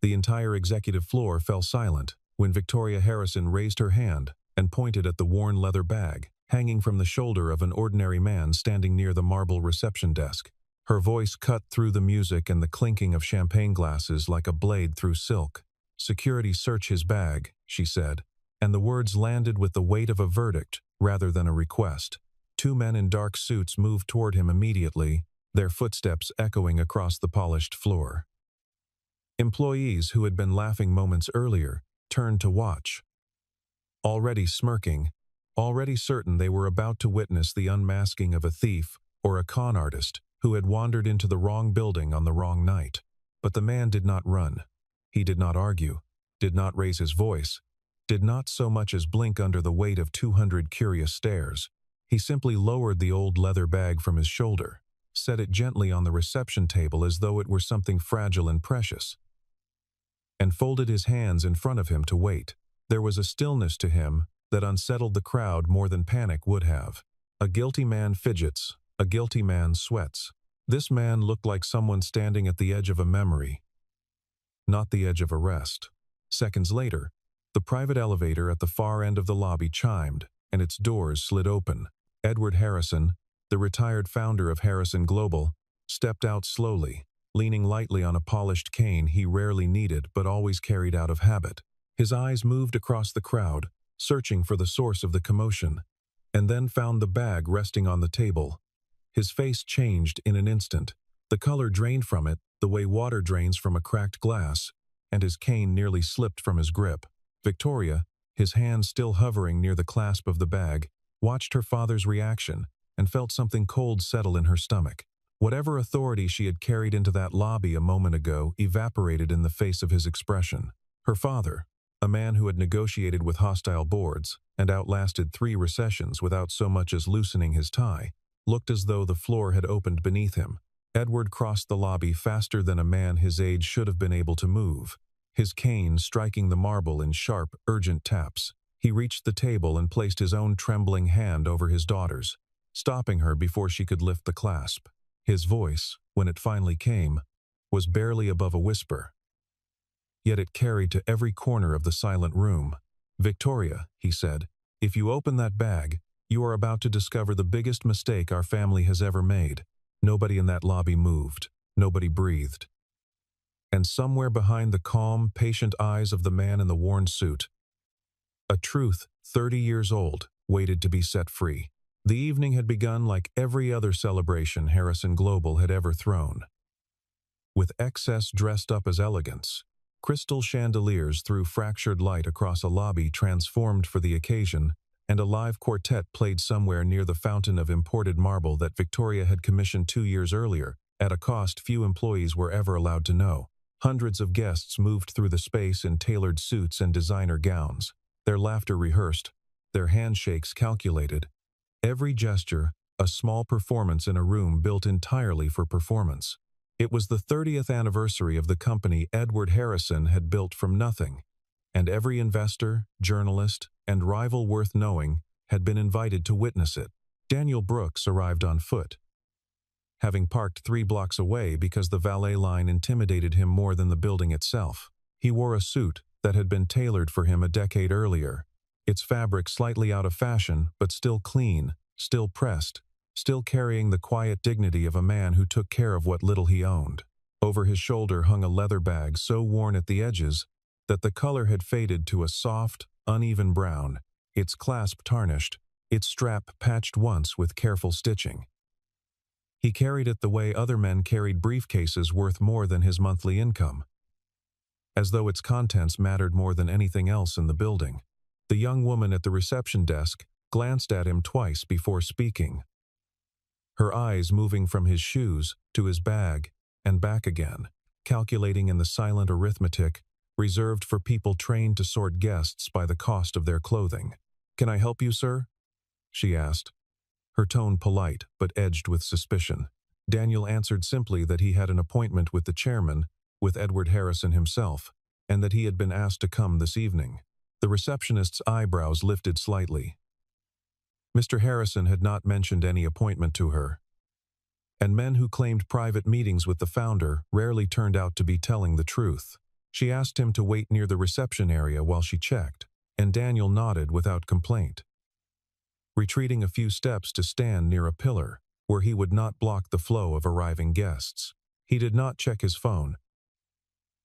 The entire executive floor fell silent when Victoria Harrison raised her hand and pointed at the worn leather bag hanging from the shoulder of an ordinary man standing near the marble reception desk. Her voice cut through the music and the clinking of champagne glasses like a blade through silk. "Security search his bag," she said, and the words landed with the weight of a verdict rather than a request. Two men in dark suits moved toward him immediately, their footsteps echoing across the polished floor. Employees who had been laughing moments earlier turned to watch. Already smirking, already certain they were about to witness the unmasking of a thief or a con artist who had wandered into the wrong building on the wrong night. But the man did not run. He did not argue, did not raise his voice, did not so much as blink under the weight of 200 curious stares. He simply lowered the old leather bag from his shoulder, set it gently on the reception table as though it were something fragile and precious, and folded his hands in front of him to wait. There was a stillness to him that unsettled the crowd more than panic would have. A guilty man fidgets, a guilty man sweats. This man looked like someone standing at the edge of a memory, not the edge of arrest. Seconds later, the private elevator at the far end of the lobby chimed, and its doors slid open. Edward Harrison, the retired founder of Harrison Global, stepped out slowly, leaning lightly on a polished cane he rarely needed but always carried out of habit. His eyes moved across the crowd, searching for the source of the commotion, and then found the bag resting on the table. His face changed in an instant. The color drained from it, the way water drains from a cracked glass, and his cane nearly slipped from his grip. Victoria, his hand still hovering near the clasp of the bag, watched her father's reaction and felt something cold settle in her stomach. Whatever authority she had carried into that lobby a moment ago evaporated in the face of his expression. Her father, a man who had negotiated with hostile boards and outlasted 3 recessions without so much as loosening his tie, looked as though the floor had opened beneath him. Edward crossed the lobby faster than a man his age should have been able to move, his cane striking the marble in sharp, urgent taps. He reached the table and placed his own trembling hand over his daughter's, stopping her before she could lift the clasp. His voice, when it finally came, was barely above a whisper. Yet it carried to every corner of the silent room. "Victoria," he said, "if you open that bag, you are about to discover the biggest mistake our family has ever made." Nobody in that lobby moved. Nobody breathed. And somewhere behind the calm, patient eyes of the man in the worn suit, a truth 30 years old waited to be set free. The evening had begun like every other celebration Harrison Global had ever thrown. With excess dressed up as elegance, crystal chandeliers threw fractured light across a lobby transformed for the occasion, and a live quartet played somewhere near the fountain of imported marble that Victoria had commissioned 2 years earlier, at a cost few employees were ever allowed to know. Hundreds of guests moved through the space in tailored suits and designer gowns, their laughter rehearsed, their handshakes calculated. Every gesture, a small performance in a room built entirely for performance. It was the 30th anniversary of the company Edward Harrison had built from nothing, and every investor, journalist, and rival worth knowing had been invited to witness it. Daniel Brooks arrived on foot, having parked 3 blocks away because the valet line intimidated him more than the building itself. He wore a suit that had been tailored for him a decade earlier, its fabric slightly out of fashion but still clean, still pressed, still carrying the quiet dignity of a man who took care of what little he owned. Over his shoulder hung a leather bag so worn at the edges that the color had faded to a soft, uneven brown, its clasp tarnished, its strap patched once with careful stitching. He carried it the way other men carried briefcases worth more than his monthly income, as though its contents mattered more than anything else in the building. The young woman at the reception desk glanced at him twice before speaking, her eyes moving from his shoes to his bag and back again, calculating in the silent arithmetic reserved for people trained to sort guests by the cost of their clothing. "Can I help you, sir?" she asked, her tone polite but edged with suspicion. Daniel answered simply that he had an appointment with the chairman, with Edward Harrison himself, and that he had been asked to come this evening. The receptionist's eyebrows lifted slightly. Mr. Harrison had not mentioned any appointment to her, and men who claimed private meetings with the founder rarely turned out to be telling the truth. She asked him to wait near the reception area while she checked, and Daniel nodded without complaint, retreating a few steps to stand near a pillar where he would not block the flow of arriving guests. He did not check his phone.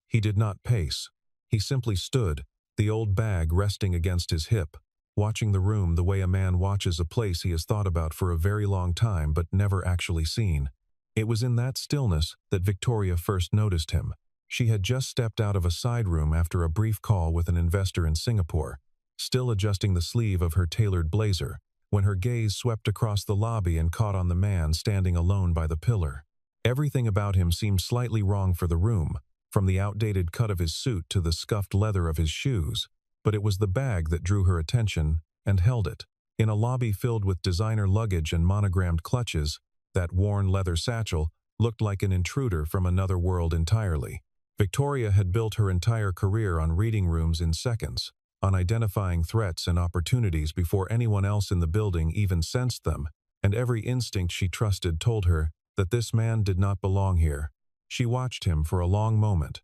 He did not pace. He simply stood, the old bag resting against his hip, watching the room the way a man watches a place he has thought about for a very long time but never actually seen. It was in that stillness that Victoria first noticed him. She had just stepped out of a side room after a brief call with an investor in Singapore, still adjusting the sleeve of her tailored blazer, when her gaze swept across the lobby and caught on the man standing alone by the pillar. Everything about him seemed slightly wrong for the room, from the outdated cut of his suit to the scuffed leather of his shoes, but it was the bag that drew her attention and held it. In a lobby filled with designer luggage and monogrammed clutches, that worn leather satchel looked like an intruder from another world entirely. Victoria had built her entire career on reading rooms in seconds, on identifying threats and opportunities before anyone else in the building even sensed them, and every instinct she trusted told her that this man did not belong here. She watched him for a long moment,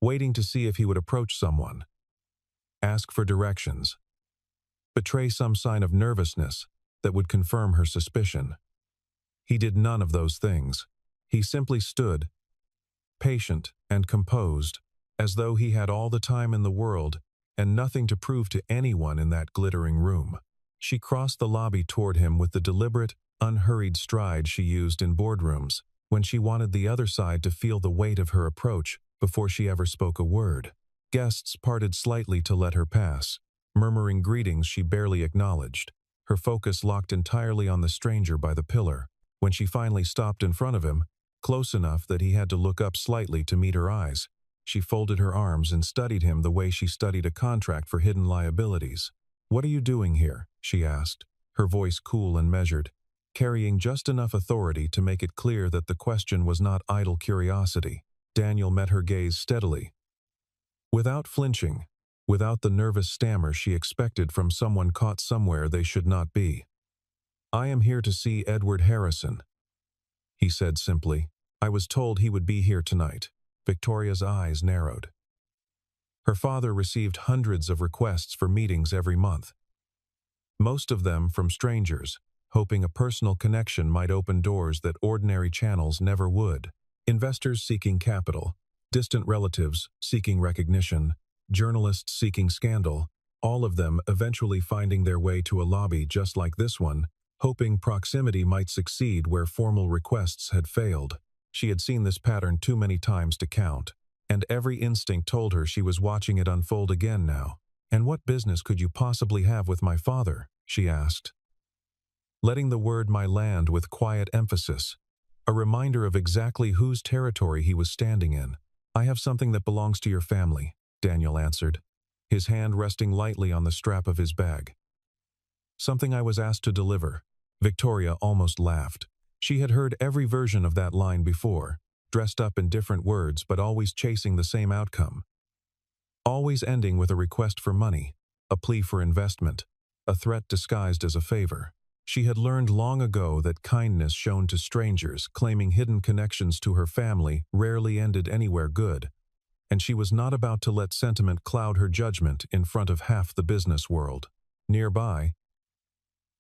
waiting to see if he would approach someone, ask for directions, betray some sign of nervousness that would confirm her suspicion. He did none of those things. He simply stood, patient and composed, as though he had all the time in the world and nothing to prove to anyone in that glittering room. She crossed the lobby toward him with the deliberate, unhurried stride she used in boardrooms, when she wanted the other side to feel the weight of her approach before she ever spoke a word. Guests parted slightly to let her pass, murmuring greetings she barely acknowledged, her focus locked entirely on the stranger by the pillar. When she finally stopped in front of him, close enough that he had to look up slightly to meet her eyes, she folded her arms and studied him the way she studied a contract for hidden liabilities. "What are you doing here?" she asked, her voice cool and measured, carrying just enough authority to make it clear that the question was not idle curiosity. Daniel met her gaze steadily, without flinching, without the nervous stammer she expected from someone caught somewhere they should not be. "I am here to see Edward Harrison," he said simply. "I was told he would be here tonight." Victoria's eyes narrowed. Her father received hundreds of requests for meetings every month, most of them from strangers, hoping a personal connection might open doors that ordinary channels never would. Investors seeking capital, distant relatives seeking recognition, journalists seeking scandal, all of them eventually finding their way to a lobby just like this one, hoping proximity might succeed where formal requests had failed. She had seen this pattern too many times to count, and every instinct told her she was watching it unfold again now. "And what business could you possibly have with my father?" she asked, letting the word "my" land with quiet emphasis, a reminder of exactly whose territory he was standing in. "I have something that belongs to your family," Daniel answered, his hand resting lightly on the strap of his bag. "Something I was asked to deliver." Victoria almost laughed. She had heard every version of that line before, dressed up in different words but always chasing the same outcome. Always ending with a request for money, a plea for investment, a threat disguised as a favor. She had learned long ago that kindness shown to strangers claiming hidden connections to her family rarely ended anywhere good, and she was not about to let sentiment cloud her judgment in front of half the business world. Nearby,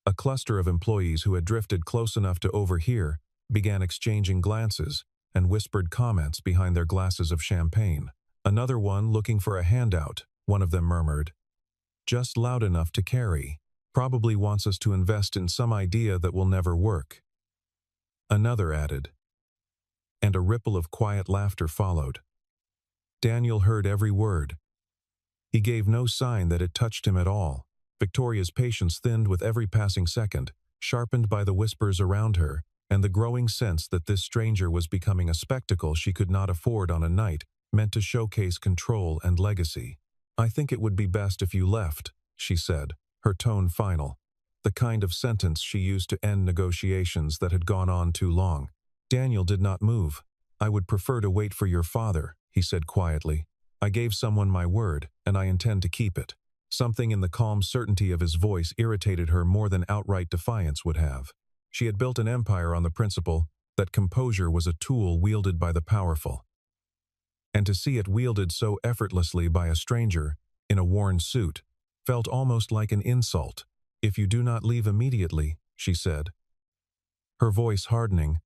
a cluster of employees who had drifted close enough to overhear began exchanging glances and whispered comments behind their glasses of champagne. "Another one looking for a handout," one of them murmured. "Just loud enough to carry. Probably wants us to invest in some idea that will never work," another added. And a ripple of quiet laughter followed. Daniel heard every word. He gave no sign that it touched him at all. Victoria's patience thinned with every passing second, sharpened by the whispers around her, and the growing sense that this stranger was becoming a spectacle she could not afford on a night meant to showcase control and legacy. "I think it would be best if you left," she said, her tone final, the kind of sentence she used to end negotiations that had gone on too long. Daniel did not move. "I would prefer to wait for your father," he said quietly. "I gave someone my word, and I intend to keep it." Something in the calm certainty of his voice irritated her more than outright defiance would have. She had built an empire on the principle that composure was a tool wielded by the powerful. and to see it wielded so effortlessly by a stranger, in a worn suit, felt almost like an insult. "If you do not leave immediately," she said, her voice hardening,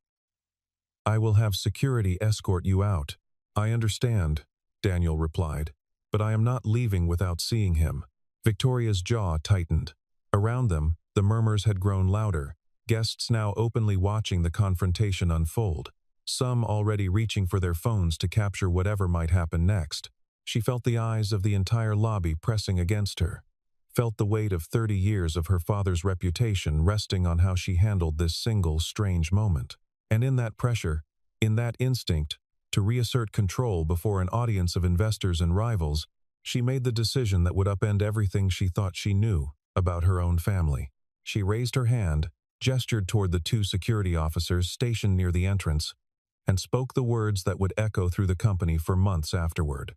"I will have security escort you out." "I understand," Daniel replied, "but I am not leaving without seeing him." Victoria's jaw tightened. Around them, the murmurs had grown louder, guests now openly watching the confrontation unfold, some already reaching for their phones to capture whatever might happen next. She felt the eyes of the entire lobby pressing against her, felt the weight of 30 years of her father's reputation resting on how she handled this single, strange moment. And in that pressure, in that instinct, to reassert control before an audience of investors and rivals, she made the decision that would upend everything she thought she knew about her own family. She raised her hand, gestured toward the 2 security officers stationed near the entrance, and spoke the words that would echo through the company for months afterward.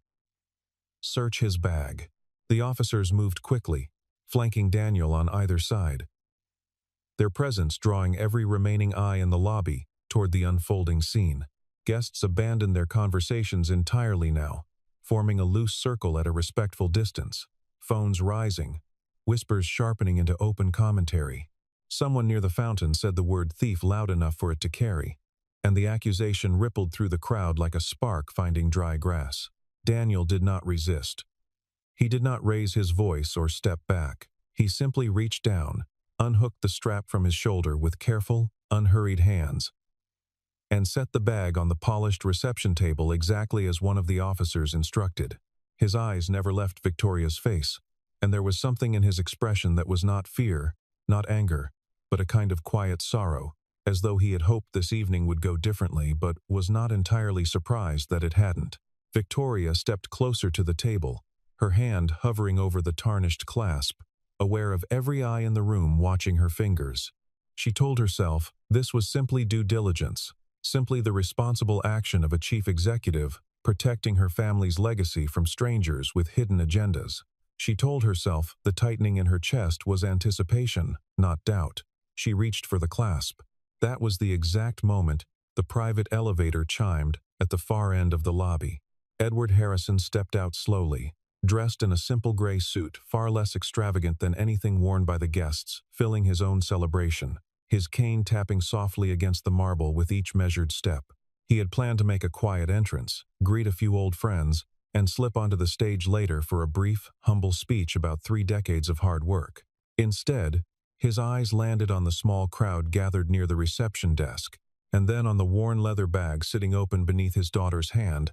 "Search his bag." The officers moved quickly, flanking Daniel on either side, their presence drawing every remaining eye in the lobby toward the unfolding scene. Guests abandoned their conversations entirely now, forming a loose circle at a respectful distance, phones rising, whispers sharpening into open commentary. Someone near the fountain said the word thief loud enough for it to carry, and the accusation rippled through the crowd like a spark finding dry grass. Daniel did not resist. He did not raise his voice or step back. He simply reached down, unhooked the strap from his shoulder with careful, unhurried hands, and set the bag on the polished reception table exactly as one of the officers instructed. His eyes never left Victoria's face, and there was something in his expression that was not fear, not anger, but a kind of quiet sorrow, as though he had hoped this evening would go differently but was not entirely surprised that it hadn't. Victoria stepped closer to the table, her hand hovering over the tarnished clasp, aware of every eye in the room watching her fingers. She told herself this was simply due diligence, simply the responsible action of a chief executive protecting her family's legacy from strangers with hidden agendas. She told herself the tightening in her chest was anticipation, not doubt. She reached for the clasp. That was the exact moment the private elevator chimed at the far end of the lobby. Edward Harrison stepped out slowly, dressed in a simple gray suit far less extravagant than anything worn by the guests, filling his own celebration, his cane tapping softly against the marble with each measured step. He had planned to make a quiet entrance, greet a few old friends, and slip onto the stage later for a brief, humble speech about 3 decades of hard work. Instead, his eyes landed on the small crowd gathered near the reception desk, and then on the worn leather bag sitting open beneath his daughter's hand,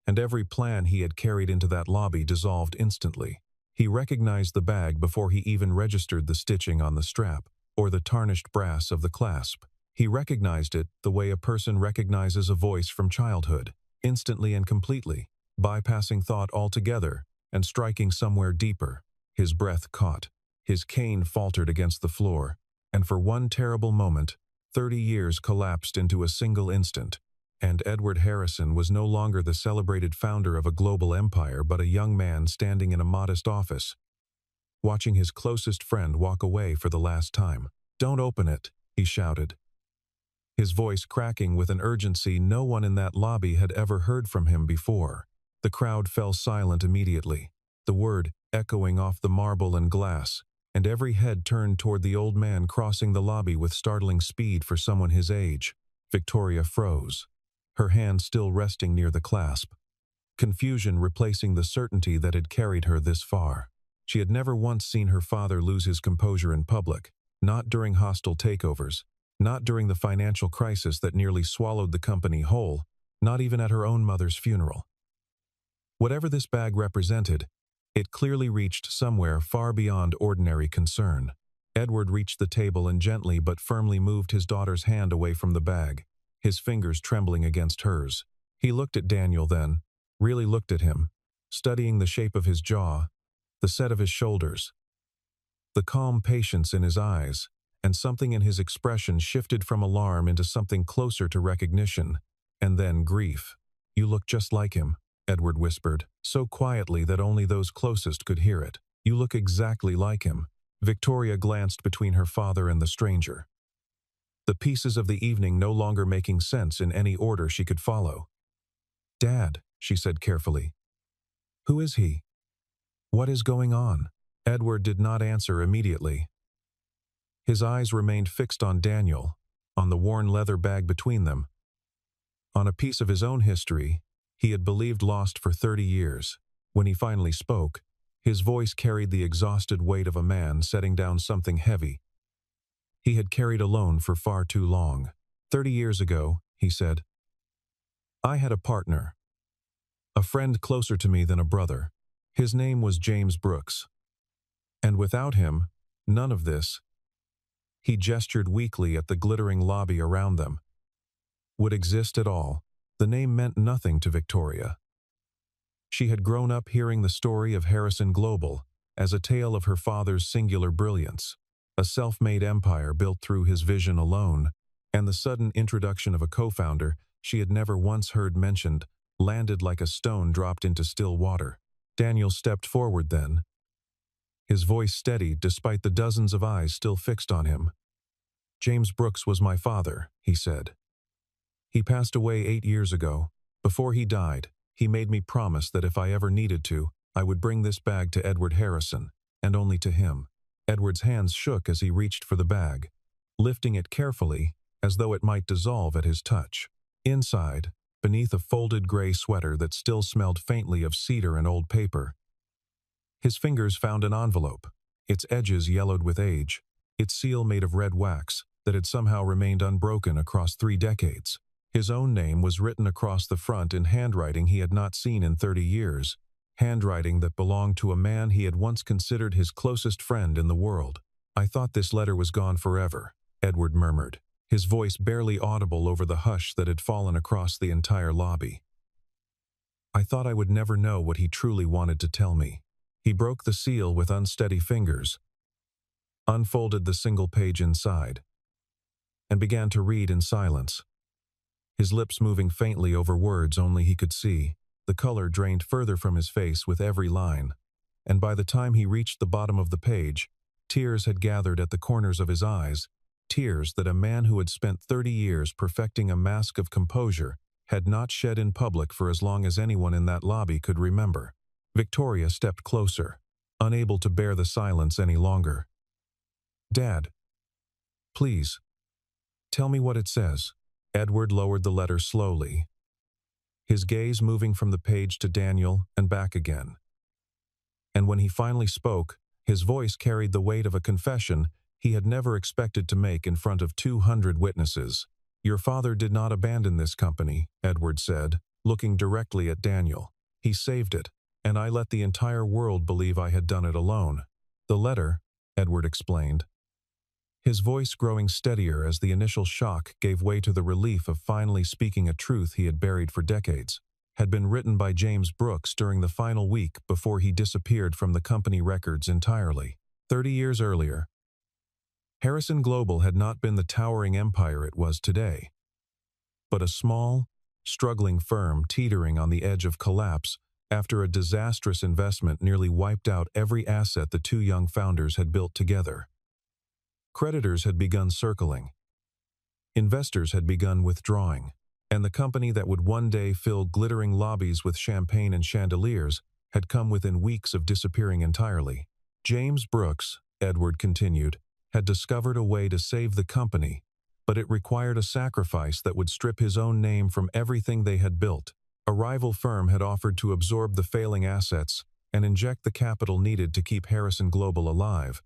and every plan he had carried into that lobby dissolved instantly. He recognized the bag before he even registered the stitching on the strap, or the tarnished brass of the clasp. He recognized it the way a person recognizes a voice from childhood, instantly and completely, bypassing thought altogether and striking somewhere deeper. His breath caught, his cane faltered against the floor, and for one terrible moment, 30 years collapsed into a single instant, and Edward Harrison was no longer the celebrated founder of a global empire but a young man standing in a modest office, watching his closest friend walk away for the last time. "Don't open it," he shouted, his voice cracking with an urgency no one in that lobby had ever heard from him before. The crowd fell silent immediately, the word echoing off the marble and glass, and every head turned toward the old man crossing the lobby with startling speed for someone his age. Victoria froze, her hand still resting near the clasp, confusion replacing the certainty that had carried her this far. She had never once seen her father lose his composure in public, not during hostile takeovers, not during the financial crisis that nearly swallowed the company whole, not even at her own mother's funeral. Whatever this bag represented, it clearly reached somewhere far beyond ordinary concern. Edward reached the table and gently but firmly moved his daughter's hand away from the bag, his fingers trembling against hers. He looked at Daniel then, really looked at him, studying the shape of his jaw, the set of his shoulders, the calm patience in his eyes, and something in his expression shifted from alarm into something closer to recognition, and then grief. "You look just like him," Edward whispered, so quietly that only those closest could hear it. "You look exactly like him." Victoria glanced between her father and the stranger, the pieces of the evening no longer making sense in any order she could follow. "Dad," she said carefully. "Who is he? What is going on?" Edward did not answer immediately. His eyes remained fixed on Daniel, on the worn leather bag between them, on a piece of his own history he had believed lost for 30 years. When he finally spoke, his voice carried the exhausted weight of a man setting down something heavy he had carried alone for far too long. 30 years ago, he said, I had a partner, a friend closer to me than a brother. His name was James Brooks. And without him, none of this, he gestured weakly at the glittering lobby around them, would exist at all. The name meant nothing to Victoria. She had grown up hearing the story of Harrison Global as a tale of her father's singular brilliance, a self-made empire built through his vision alone, and the sudden introduction of a co-founder she had never once heard mentioned landed like a stone dropped into still water. Daniel stepped forward then, his voice steady despite the dozens of eyes still fixed on him. James Brooks was my father, he said. He passed away 8 years ago. Before he died, he made me promise that if I ever needed to, I would bring this bag to Edward Harrison, and only to him. Edward's hands shook as he reached for the bag, lifting it carefully as though it might dissolve at his touch. Inside, beneath a folded gray sweater that still smelled faintly of cedar and old paper, his fingers found an envelope, its edges yellowed with age, its seal made of red wax that had somehow remained unbroken across 3 decades. His own name was written across the front in handwriting he had not seen in 30 years, handwriting that belonged to a man he had once considered his closest friend in the world. I thought this letter was gone forever, Edward murmured, his voice barely audible over the hush that had fallen across the entire lobby. I thought I would never know what he truly wanted to tell me. He broke the seal with unsteady fingers, unfolded the single page inside, and began to read in silence, his lips moving faintly over words only he could see. The color drained further from his face with every line, and by the time he reached the bottom of the page, tears had gathered at the corners of his eyes, tears that a man who had spent 30 years perfecting a mask of composure had not shed in public for as long as anyone in that lobby could remember. Victoria stepped closer, unable to bear the silence any longer. Dad, please, tell me what it says. Edward lowered the letter slowly, his gaze moving from the page to Daniel and back again. And when he finally spoke, his voice carried the weight of a confession he had never expected to make in front of 200 witnesses. Your father did not abandon this company, Edward said, looking directly at Daniel. He saved it, and I let the entire world believe I had done it alone. The letter, Edward explained, his voice growing steadier as the initial shock gave way to the relief of finally speaking a truth he had buried for decades, had been written by James Brooks during the final week before he disappeared from the company records entirely. 30 years earlier, Harrison Global had not been the towering empire it was today, but a small, struggling firm teetering on the edge of collapse after a disastrous investment nearly wiped out every asset the 2 young founders had built together. Creditors had begun circling. Investors had begun withdrawing, and the company that would one day fill glittering lobbies with champagne and chandeliers had come within weeks of disappearing entirely. James Brooks, Edward continued, had discovered a way to save the company, but it required a sacrifice that would strip his own name from everything they had built. A rival firm had offered to absorb the failing assets and inject the capital needed to keep Harrison Global alive,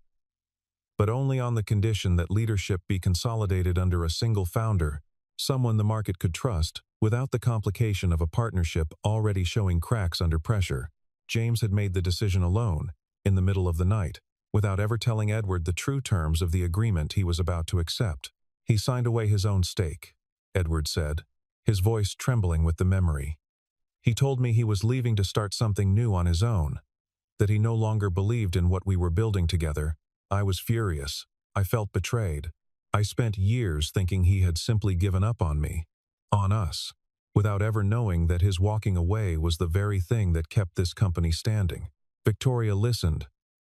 but only on the condition that leadership be consolidated under a single founder, someone the market could trust, without the complication of a partnership already showing cracks under pressure. James had made the decision alone, in the middle of the night, without ever telling Edward the true terms of the agreement he was about to accept. He signed away his own stake, Edward said, his voice trembling with the memory. He told me he was leaving to start something new on his own, that he no longer believed in what we were building together. I was furious. I felt betrayed. I spent years thinking he had simply given up on me, on us, without ever knowing that his walking away was the very thing that kept this company standing. Victoria listened,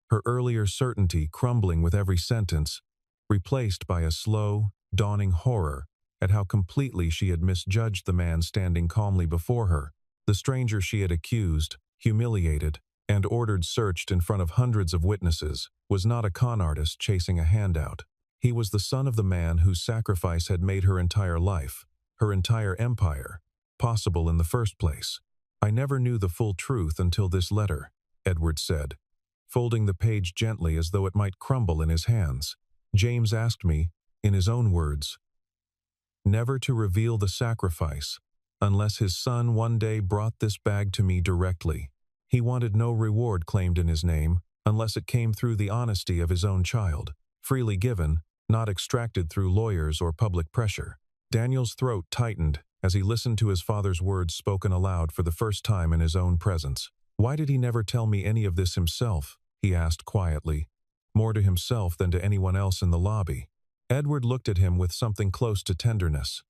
her earlier certainty crumbling with every sentence, replaced by a slow, dawning horror at how completely she had misjudged the man standing calmly before her. The stranger she had accused, humiliated, and ordered searched in front of hundreds of witnesses was not a con artist chasing a handout. He was the son of the man whose sacrifice had made her entire life, her entire empire, possible in the first place. "I never knew the full truth until this letter," Edward said, folding the page gently as though it might crumble in his hands. "James asked me, in his own words, never to reveal the sacrifice unless his son one day brought this bag to me directly. He wanted no reward claimed in his name unless it came through the honesty of his own child, freely given, not extracted through lawyers or public pressure." Daniel's throat tightened as he listened to his father's words spoken aloud for the first time in his own presence. "Why did he never tell me any of this himself?" he asked quietly, more to himself than to anyone else in the lobby. Edward looked at him with something close to tenderness.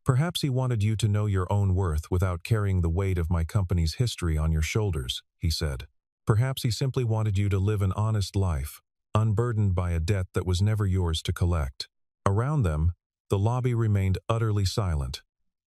"Perhaps he wanted you to know your own worth without carrying the weight of my company's history on your shoulders," he said. "Perhaps he simply wanted you to live an honest life, unburdened by a debt that was never yours to collect." Around them, the lobby remained utterly silent.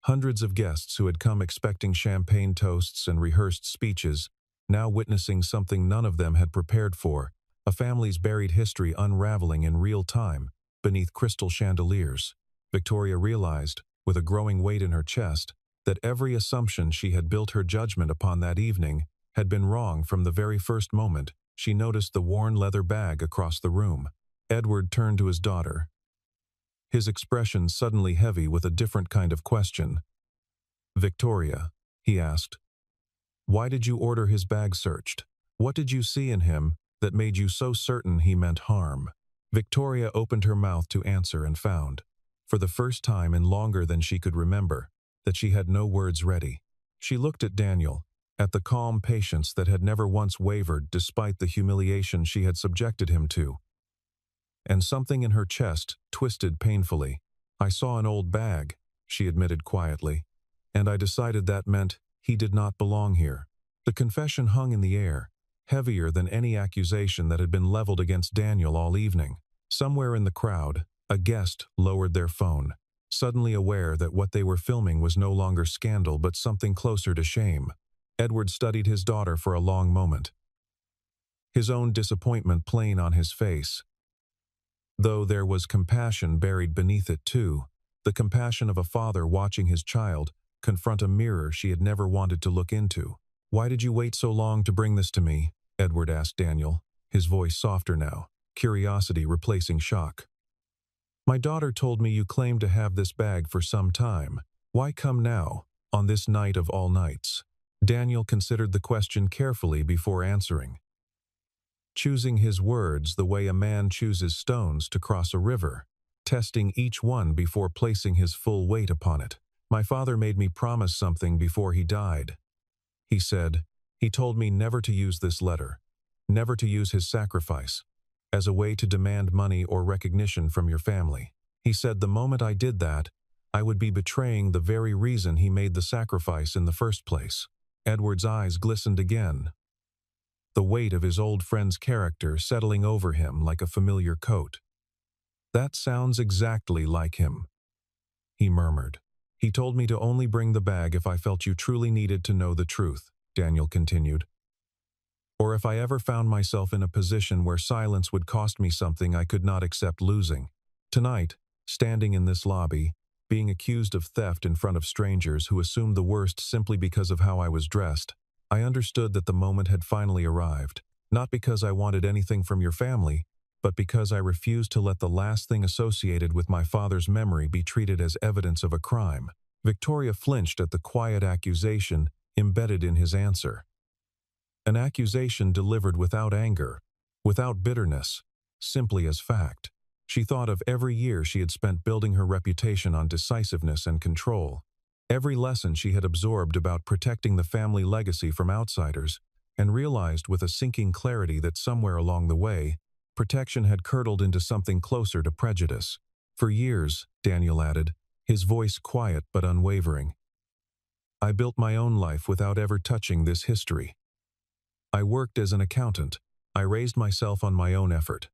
Hundreds of guests who had come expecting champagne toasts and rehearsed speeches, now witnessing something none of them had prepared for, a family's buried history unraveling in real time beneath crystal chandeliers. Victoria realized, with a growing weight in her chest, that every assumption she had built her judgment upon that evening had been wrong from the very first moment she noticed the worn leather bag across the room. Edward turned to his daughter, his expression suddenly heavy with a different kind of question. "Victoria," he asked, "why did you order his bag searched? What did you see in him that made you so certain he meant harm?" Victoria opened her mouth to answer and found, for the first time in longer than she could remember, that she had no words ready. She looked at Daniel, at the calm patience that had never once wavered despite the humiliation she had subjected him to. And something in her chest twisted painfully. "I saw an old bag," she admitted quietly, "and I decided that meant he did not belong here." The confession hung in the air, heavier than any accusation that had been leveled against Daniel all evening. Somewhere in the crowd, a guest lowered their phone, suddenly aware that what they were filming was no longer scandal but something closer to shame. Edward studied his daughter for a long moment, his own disappointment plain on his face, though there was compassion buried beneath it too, the compassion of a father watching his child confront a mirror she had never wanted to look into. "Why did you wait so long to bring this to me?" Edward asked Daniel, his voice softer now, curiosity replacing shock. "My daughter told me you claimed to have this bag for some time. Why come now, on this night of all nights?" Daniel considered the question carefully before answering, choosing his words the way a man chooses stones to cross a river, testing each one before placing his full weight upon it. "My father made me promise something before he died," he said. "He told me never to use this letter, never to use his sacrifice, as a way to demand money or recognition from your family. He said the moment I did that, I would be betraying the very reason he made the sacrifice in the first place." Edward's eyes glistened again, the weight of his old friend's character settling over him like a familiar coat. "That sounds exactly like him," he murmured. "He told me to only bring the bag if I felt you truly needed to know the truth," Daniel continued. "Or if I ever found myself in a position where silence would cost me something I could not accept losing. Tonight, standing in this lobby, being accused of theft in front of strangers who assumed the worst simply because of how I was dressed, I understood that the moment had finally arrived, not because I wanted anything from your family, but because I refused to let the last thing associated with my father's memory be treated as evidence of a crime." Victoria flinched at the quiet accusation embedded in his answer. An accusation delivered without anger, without bitterness, simply as fact. She thought of every year she had spent building her reputation on decisiveness and control, every lesson she had absorbed about protecting the family legacy from outsiders, and realized with a sinking clarity that somewhere along the way, protection had curdled into something closer to prejudice. "For years," Daniel added, his voice quiet but unwavering, "I built my own life without ever touching this history. I worked as an accountant. I raised myself on my own effort,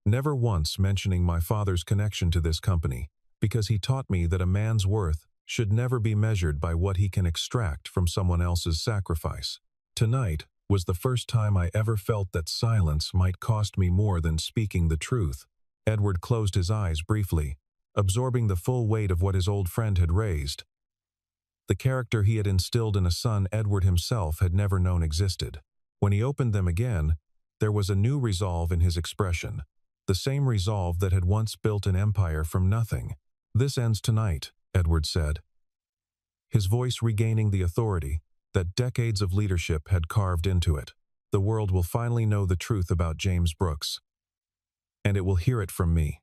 never once mentioning my father's connection to this company, because he taught me that a man's worth should never be measured by what he can extract from someone else's sacrifice. Tonight was the first time I ever felt that silence might cost me more than speaking the truth. Edward closed his eyes briefly, absorbing the full weight of what his old friend had raised. The character he had instilled in a son Edward himself had never known existed. When he opened them again, there was a new resolve in his expression, the same resolve that had once built an empire from nothing. "This ends tonight," Edward said, his voice regaining the authority that decades of leadership had carved into it. "The world will finally know the truth about James Brooks, and it will hear it from me.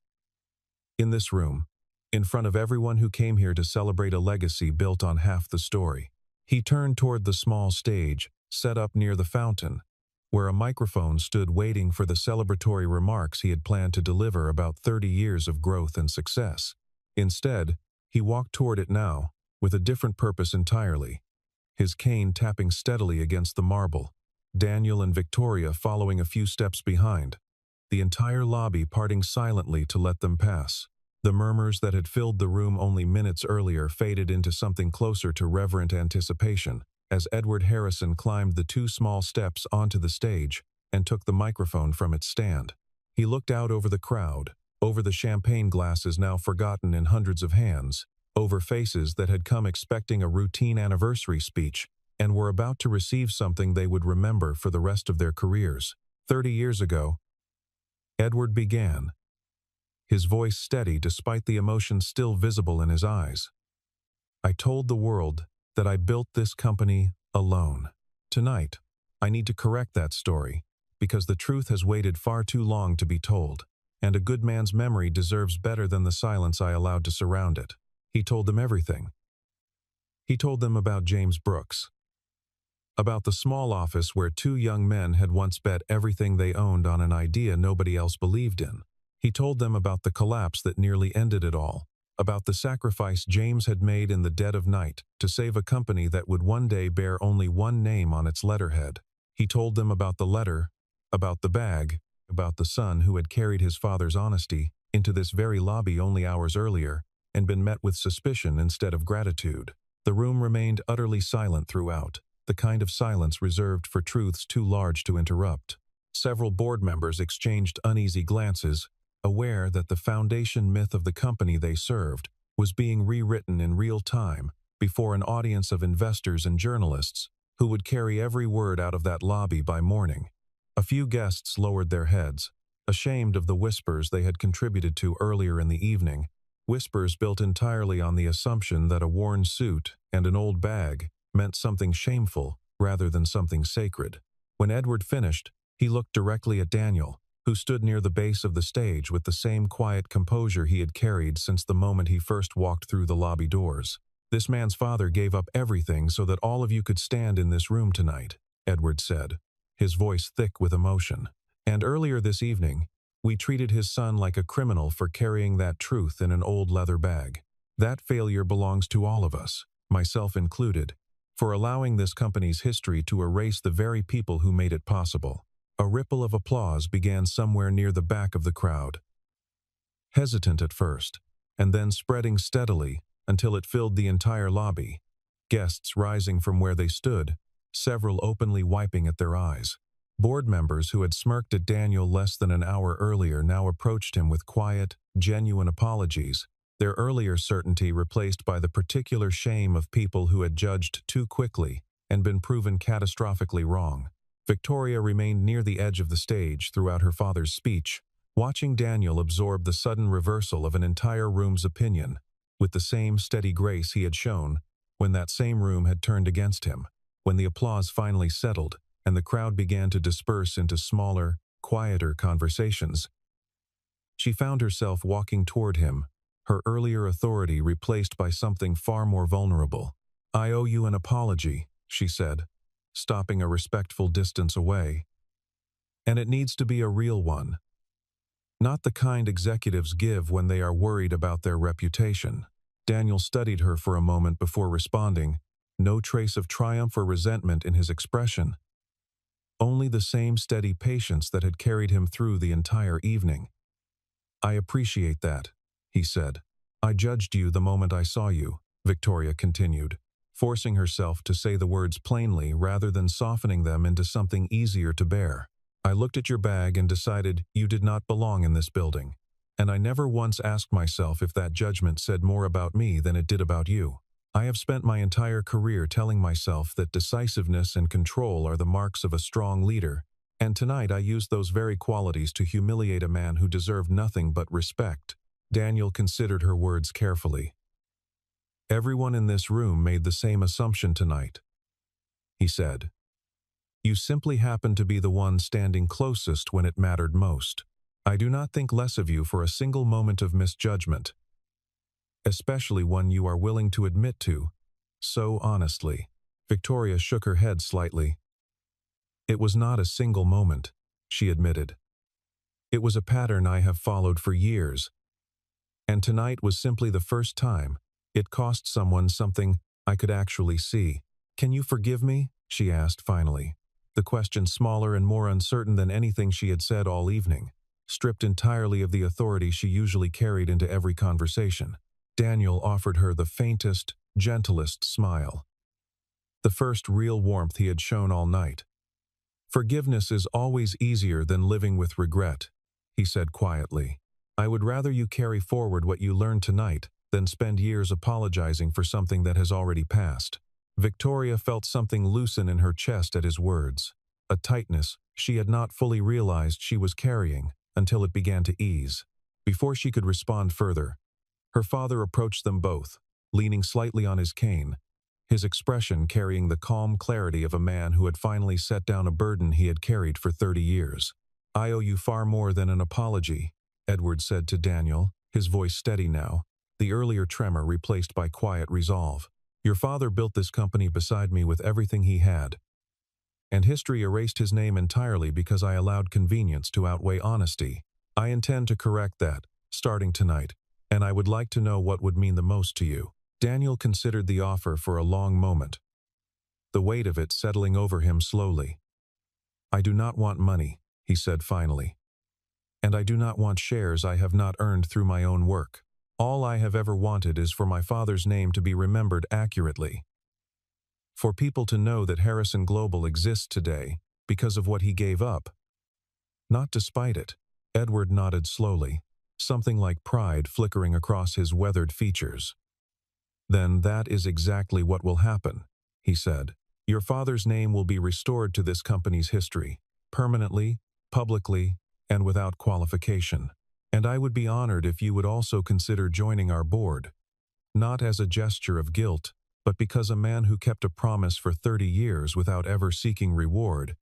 In this room, in front of everyone who came here to celebrate a legacy built on half the story." He turned toward the small stage, set up near the fountain, where a microphone stood waiting for the celebratory remarks he had planned to deliver about 30 years of growth and success. Instead, he walked toward it now, with a different purpose entirely, his cane tapping steadily against the marble, Daniel and Victoria following a few steps behind, the entire lobby parting silently to let them pass. The murmurs that had filled the room only minutes earlier faded into something closer to reverent anticipation, as Edward Harrison climbed the 2 small steps onto the stage and took the microphone from its stand. He looked out over the crowd, over the champagne glasses now forgotten in hundreds of hands, over faces that had come expecting a routine anniversary speech and were about to receive something they would remember for the rest of their careers. 30 years ago, Edward began, his voice steady despite the emotion still visible in his eyes. "I told the world that I built this company alone. Tonight, I need to correct that story, because the truth has waited far too long to be told, and a good man's memory deserves better than the silence I allowed to surround it." He told them everything. He told them about James Brooks, about the small office where 2 young men had once bet everything they owned on an idea nobody else believed in. He told them about the collapse that nearly ended it all, about the sacrifice James had made in the dead of night to save a company that would one day bear only one name on its letterhead. He told them about the letter, about the bag, about the son who had carried his father's honesty into this very lobby only hours earlier and been met with suspicion instead of gratitude. The room remained utterly silent throughout, the kind of silence reserved for truths too large to interrupt. Several board members exchanged uneasy glances, aware that the foundation myth of the company they served was being rewritten in real time before an audience of investors and journalists who would carry every word out of that lobby by morning. A few guests lowered their heads, ashamed of the whispers they had contributed to earlier in the evening, whispers built entirely on the assumption that a worn suit and an old bag meant something shameful rather than something sacred. When Edward finished, he looked directly at Daniel, who stood near the base of the stage with the same quiet composure he had carried since the moment he first walked through the lobby doors. "This man's father gave up everything so that all of you could stand in this room tonight," Edward said, his voice thick with emotion. "And earlier this evening, we treated his son like a criminal for carrying that truth in an old leather bag. That failure belongs to all of us, myself included, for allowing this company's history to erase the very people who made it possible." A ripple of applause began somewhere near the back of the crowd, hesitant at first, and then spreading steadily until it filled the entire lobby, guests rising from where they stood, several openly wiping at their eyes. Board members who had smirked at Daniel less than an hour earlier now approached him with quiet, genuine apologies, their earlier certainty replaced by the particular shame of people who had judged too quickly and been proven catastrophically wrong. Victoria remained near the edge of the stage throughout her father's speech, watching Daniel absorb the sudden reversal of an entire room's opinion, with the same steady grace he had shown when that same room had turned against him. When the applause finally settled, and the crowd began to disperse into smaller, quieter conversations, she found herself walking toward him, her earlier authority replaced by something far more vulnerable. "I owe you an apology," she said, stopping a respectful distance away. "And it needs to be a real one. Not the kind executives give when they are worried about their reputation." Daniel studied her for a moment before responding, no trace of triumph or resentment in his expression. Only the same steady patience that had carried him through the entire evening. "I appreciate that," he said. "I judged you the moment I saw you, Victoria continued, forcing herself to say the words plainly rather than softening them into something easier to bear. I looked at your bag and decided you did not belong in this building. And I never once asked myself if that judgment said more about me than it did about you. I have spent my entire career telling myself that decisiveness and control are the marks of a strong leader, and tonight I used those very qualities to humiliate a man who deserved nothing but respect. Daniel considered her words carefully. Everyone in this room made the same assumption tonight, he said. You simply happened to be the one standing closest when it mattered most. I do not think less of you for a single moment of misjudgment, especially one you are willing to admit to, so honestly. Victoria shook her head slightly. It was not a single moment, she admitted. It was a pattern I have followed for years, and tonight was simply the first time. It cost someone something I could actually see. Can you forgive me? She asked finally, the question smaller and more uncertain than anything she had said all evening, stripped entirely of the authority she usually carried into every conversation. Daniel offered her the faintest, gentlest smile, the first real warmth he had shown all night. Forgiveness is always easier than living with regret, he said quietly. I would rather you carry forward what you learned tonight than spend years apologizing for something that has already passed. Victoria felt something loosen in her chest at his words, a tightness she had not fully realized she was carrying until it began to ease. Before she could respond further, her father approached them both, leaning slightly on his cane, his expression carrying the calm clarity of a man who had finally set down a burden he had carried for 30 years. I owe you far more than an apology, Edward said to Daniel, his voice steady now, the earlier tremor replaced by quiet resolve. Your father built this company beside me with everything he had, and history erased his name entirely because I allowed convenience to outweigh honesty. I intend to correct that, starting tonight, and I would like to know what would mean the most to you. Daniel considered the offer for a long moment, the weight of it settling over him slowly. I do not want money, he said finally. And I do not want shares I have not earned through my own work. All I have ever wanted is for my father's name to be remembered accurately. For people to know that Harrison Global exists today because of what he gave up. Not despite it. Edward nodded slowly, something like pride flickering across his weathered features. Then that is exactly what will happen, he said. Your father's name will be restored to this company's history, permanently, publicly, and without qualification. And I would be honored if you would also consider joining our board, not as a gesture of guilt, but because a man who kept a promise for 30 years without ever seeking reward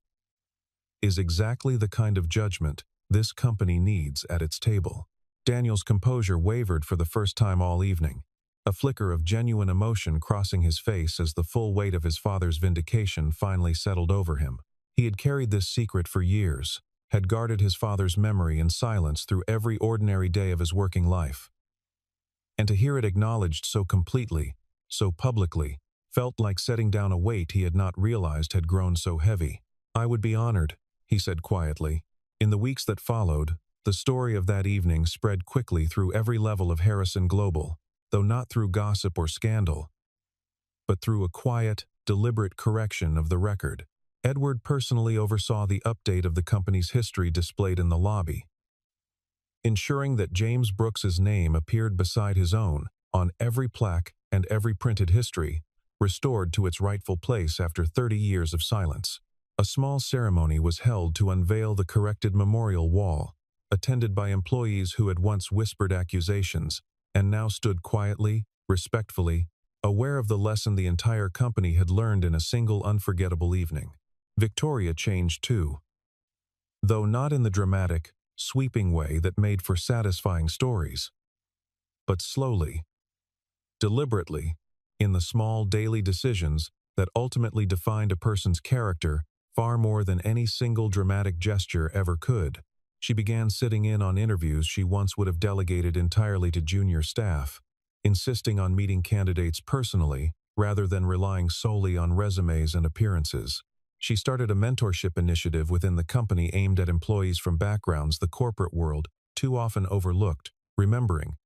is exactly the kind of judgment this company needs at its table. Daniel's composure wavered for the first time all evening, a flicker of genuine emotion crossing his face as the full weight of his father's vindication finally settled over him. He had carried this secret for years, had guarded his father's memory in silence through every ordinary day of his working life. And to hear it acknowledged so completely, so publicly, felt like setting down a weight he had not realized had grown so heavy. I would be honored, he said quietly. In the weeks that followed, the story of that evening spread quickly through every level of Harrison Global, though not through gossip or scandal, but through a quiet, deliberate correction of the record. Edward personally oversaw the update of the company's history displayed in the lobby, ensuring that James Brooks's name appeared beside his own on every plaque and every printed history, restored to its rightful place after 30 years of silence. A small ceremony was held to unveil the corrected memorial wall, attended by employees who had once whispered accusations and now stood quietly, respectfully, aware of the lesson the entire company had learned in a single unforgettable evening. Victoria changed too, though not in the dramatic, sweeping way that made for satisfying stories, but slowly, deliberately, in the small daily decisions that ultimately defined a person's character far more than any single dramatic gesture ever could. She began sitting in on interviews she once would have delegated entirely to junior staff, insisting on meeting candidates personally rather than relying solely on resumes and appearances. She started a mentorship initiative within the company aimed at employees from backgrounds the corporate world too often overlooked, remembering.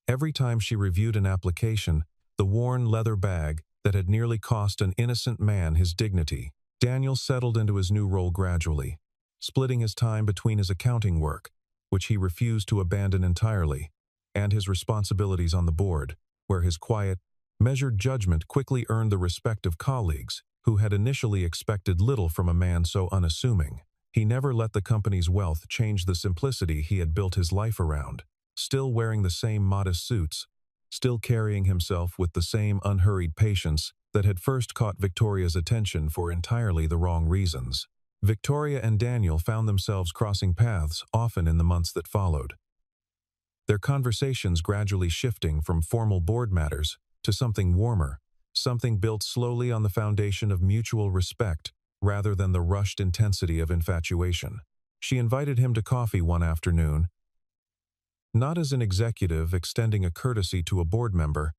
Every time she reviewed an application, the worn leather bag that had nearly cost an innocent man his dignity. Daniel settled into his new role gradually, splitting his time between his accounting work, which he refused to abandon entirely, and his responsibilities on the board, where his quiet, measured judgment quickly earned the respect of colleagues who had initially expected little from a man so unassuming. He never let the company's wealth change the simplicity he had built his life around, still wearing the same modest suits, still carrying himself with the same unhurried patience that had first caught Victoria's attention for entirely the wrong reasons. Victoria and Daniel found themselves crossing paths often in the months that followed, their conversations gradually shifting from formal board matters to something warmer, something built slowly on the foundation of mutual respect rather than the rushed intensity of infatuation. She invited him to coffee one afternoon, not as an executive extending a courtesy to a board member,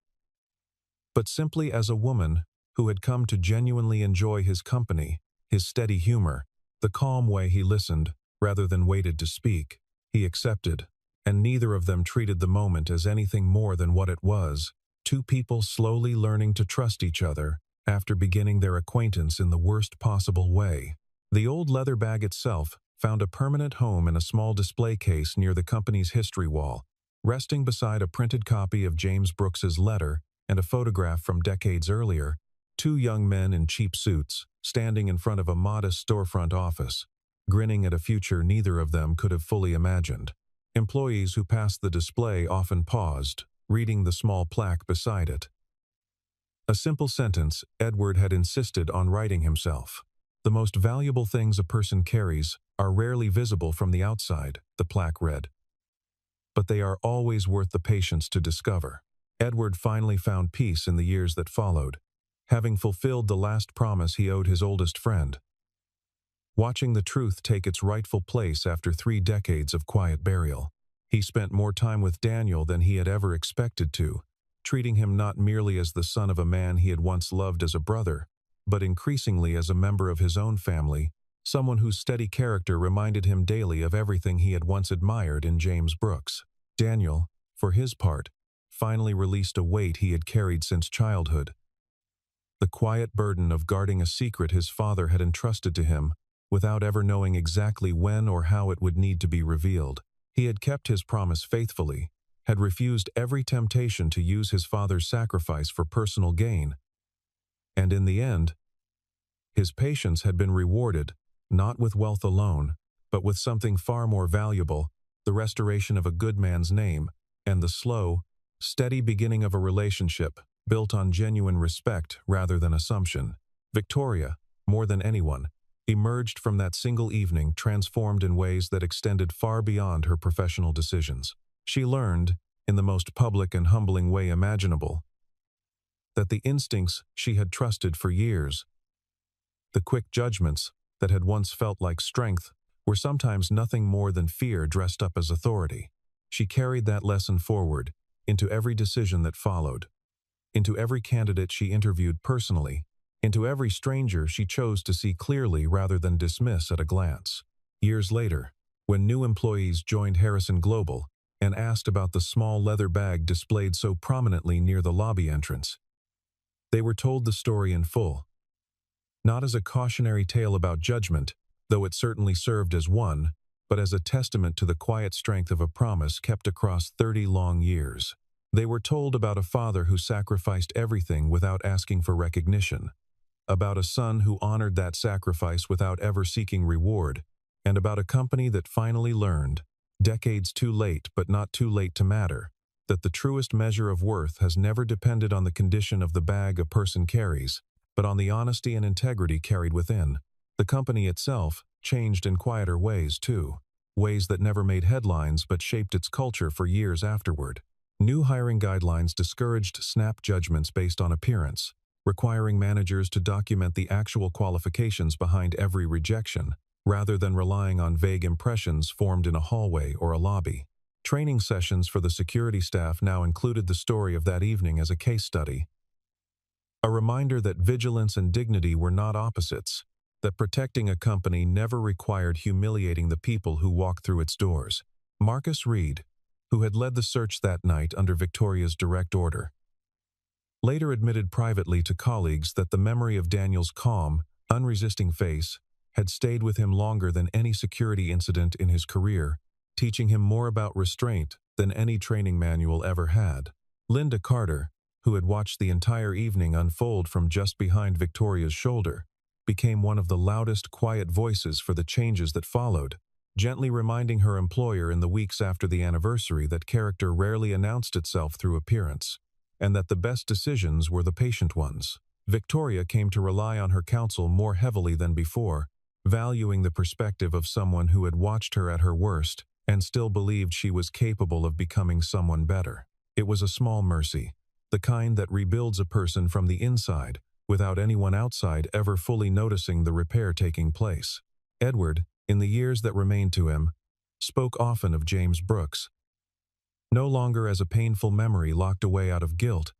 but simply as a woman who had come to genuinely enjoy his company, his steady humor, the calm way he listened rather than waited to speak. He accepted, and neither of them treated the moment as anything more than what it was, two people slowly learning to trust each other after beginning their acquaintance in the worst possible way. The old leather bag itself found a permanent home in a small display case near the company's history wall, resting beside a printed copy of James Brooks's letter and a photograph from decades earlier, two young men in cheap suits, standing in front of a modest storefront office, grinning at a future neither of them could have fully imagined. Employees who passed the display often paused, reading the small plaque beside it. A simple sentence Edward had insisted on writing himself. "The most valuable things a person carries are rarely visible from the outside," the plaque read. "But they are always worth the patience to discover." Edward finally found peace in the years that followed, having fulfilled the last promise he owed his oldest friend, watching the truth take its rightful place after 3 decades of quiet burial. He spent more time with Daniel than he had ever expected to, treating him not merely as the son of a man he had once loved as a brother, but increasingly as a member of his own family, someone whose steady character reminded him daily of everything he had once admired in James Brooks. Daniel, for his part, finally released a weight he had carried since childhood, the quiet burden of guarding a secret his father had entrusted to him without ever knowing exactly when or how it would need to be revealed. He had kept his promise faithfully, had refused every temptation to use his father's sacrifice for personal gain, and in the end, his patience had been rewarded, not with wealth alone, but with something far more valuable, the restoration of a good man's name, and the slow, steady beginning of a relationship built on genuine respect rather than assumption. Victoria, more than anyone, emerged from that single evening transformed in ways that extended far beyond her professional decisions. She learned, in the most public and humbling way imaginable, that the instincts she had trusted for years, the quick judgments that had once felt like strength, were sometimes nothing more than fear dressed up as authority. She carried that lesson forward into every decision that followed, into every candidate she interviewed personally, into every stranger she chose to see clearly rather than dismiss at a glance. Years later, when new employees joined Harrison Global and asked about the small leather bag displayed so prominently near the lobby entrance, they were told the story in full, not as a cautionary tale about judgment, though it certainly served as one, but as a testament to the quiet strength of a promise kept across 30 long years. They were told about a father who sacrificed everything without asking for recognition, about a son who honored that sacrifice without ever seeking reward, and about a company that finally learned, decades too late but not too late to matter, that the truest measure of worth has never depended on the condition of the bag a person carries, but on the honesty and integrity carried within. The company itself changed in quieter ways too, ways that never made headlines but shaped its culture for years afterward. New hiring guidelines discouraged snap judgments based on appearance, requiring managers to document the actual qualifications behind every rejection, rather than relying on vague impressions formed in a hallway or a lobby. Training sessions for the security staff now included the story of that evening as a case study, a reminder that vigilance and dignity were not opposites, that protecting a company never required humiliating the people who walked through its doors. Marcus Reed, who had led the search that night under Victoria's direct order, later admitted privately to colleagues that the memory of Daniel's calm, unresisting face had stayed with him longer than any security incident in his career, teaching him more about restraint than any training manual ever had. Linda Carter, who had watched the entire evening unfold from just behind Victoria's shoulder, became one of the loudest, quiet voices for the changes that followed, gently reminding her employer in the weeks after the anniversary that character rarely announced itself through appearance, and that the best decisions were the patient ones. Victoria came to rely on her counsel more heavily than before, valuing the perspective of someone who had watched her at her worst and still believed she was capable of becoming someone better. It was a small mercy, the kind that rebuilds a person from the inside, without anyone outside ever fully noticing the repair taking place. Edward, in the years that remained to him, spoke often of James Brooks, no longer as a painful memory locked away out of guilt,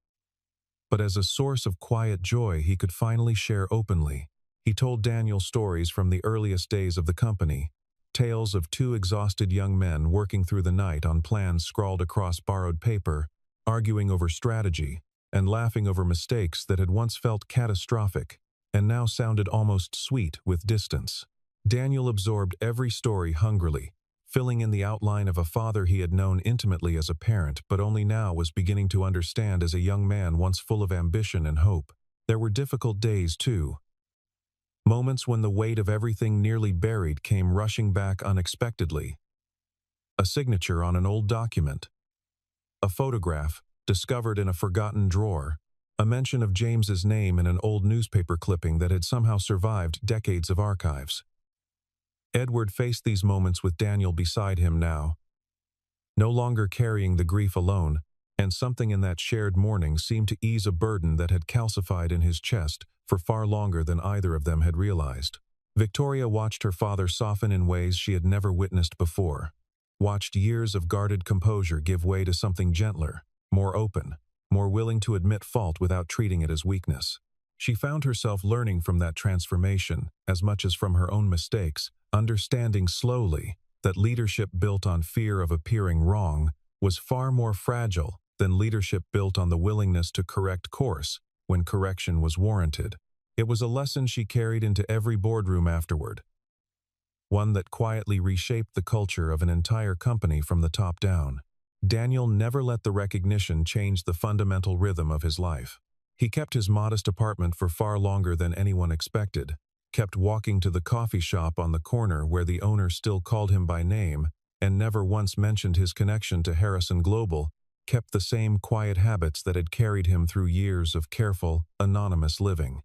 but as a source of quiet joy he could finally share openly. He told Daniel stories from the earliest days of the company, tales of two exhausted young men working through the night on plans scrawled across borrowed paper, arguing over strategy, and laughing over mistakes that had once felt catastrophic and now sounded almost sweet with distance. Daniel absorbed every story hungrily, filling in the outline of a father he had known intimately as a parent but only now was beginning to understand as a young man once full of ambition and hope. There were difficult days, too. Moments when the weight of everything nearly buried came rushing back unexpectedly. A signature on an old document, a photograph discovered in a forgotten drawer, a mention of James's name in an old newspaper clipping that had somehow survived decades of archives. Edward faced these moments with Daniel beside him now, no longer carrying the grief alone, and something in that shared mourning seemed to ease a burden that had calcified in his chest for far longer than either of them had realized. Victoria watched her father soften in ways she had never witnessed before, watched years of guarded composure give way to something gentler, more open, more willing to admit fault without treating it as weakness. She found herself learning from that transformation, as much as from her own mistakes, understanding slowly that leadership built on fear of appearing wrong was far more fragile than leadership built on the willingness to correct course when correction was warranted. It was a lesson she carried into every boardroom afterward, one that quietly reshaped the culture of an entire company from the top down. Daniel never let the recognition change the fundamental rhythm of his life. He kept his modest apartment for far longer than anyone expected, kept walking to the coffee shop on the corner where the owner still called him by name, and never once mentioned his connection to Harrison Global, kept the same quiet habits that had carried him through years of careful, anonymous living.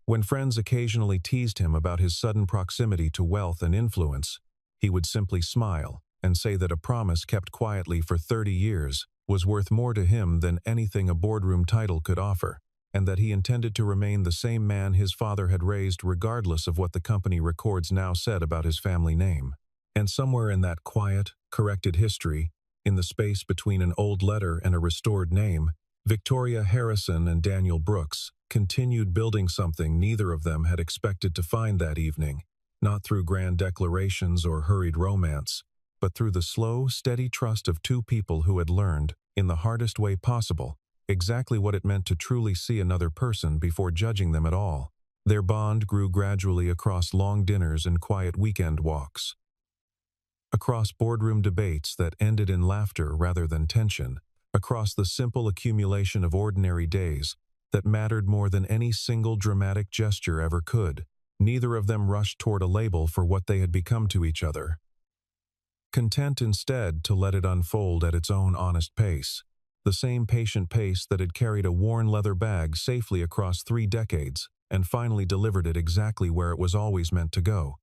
When friends occasionally teased him about his sudden proximity to wealth and influence, he would simply smile and say that a promise kept quietly for 30 years was worth more to him than anything a boardroom title could offer, and that he intended to remain the same man his father had raised regardless of what the company records now said about his family name. And somewhere in that quiet, corrected history, in the space between an old letter and a restored name, Victoria Harrison and Daniel Brooks continued building something neither of them had expected to find that evening, not through grand declarations or hurried romance, but through the slow, steady trust of two people who had learned, in the hardest way possible, exactly what it meant to truly see another person before judging them at all. Their bond grew gradually across long dinners and quiet weekend walks, across boardroom debates that ended in laughter rather than tension, across the simple accumulation of ordinary days that mattered more than any single dramatic gesture ever could. Neither of them rushed toward a label for what they had become to each other, content instead to let it unfold at its own honest pace, the same patient pace that had carried a worn leather bag safely across 3 decades and finally delivered it exactly where it was always meant to go.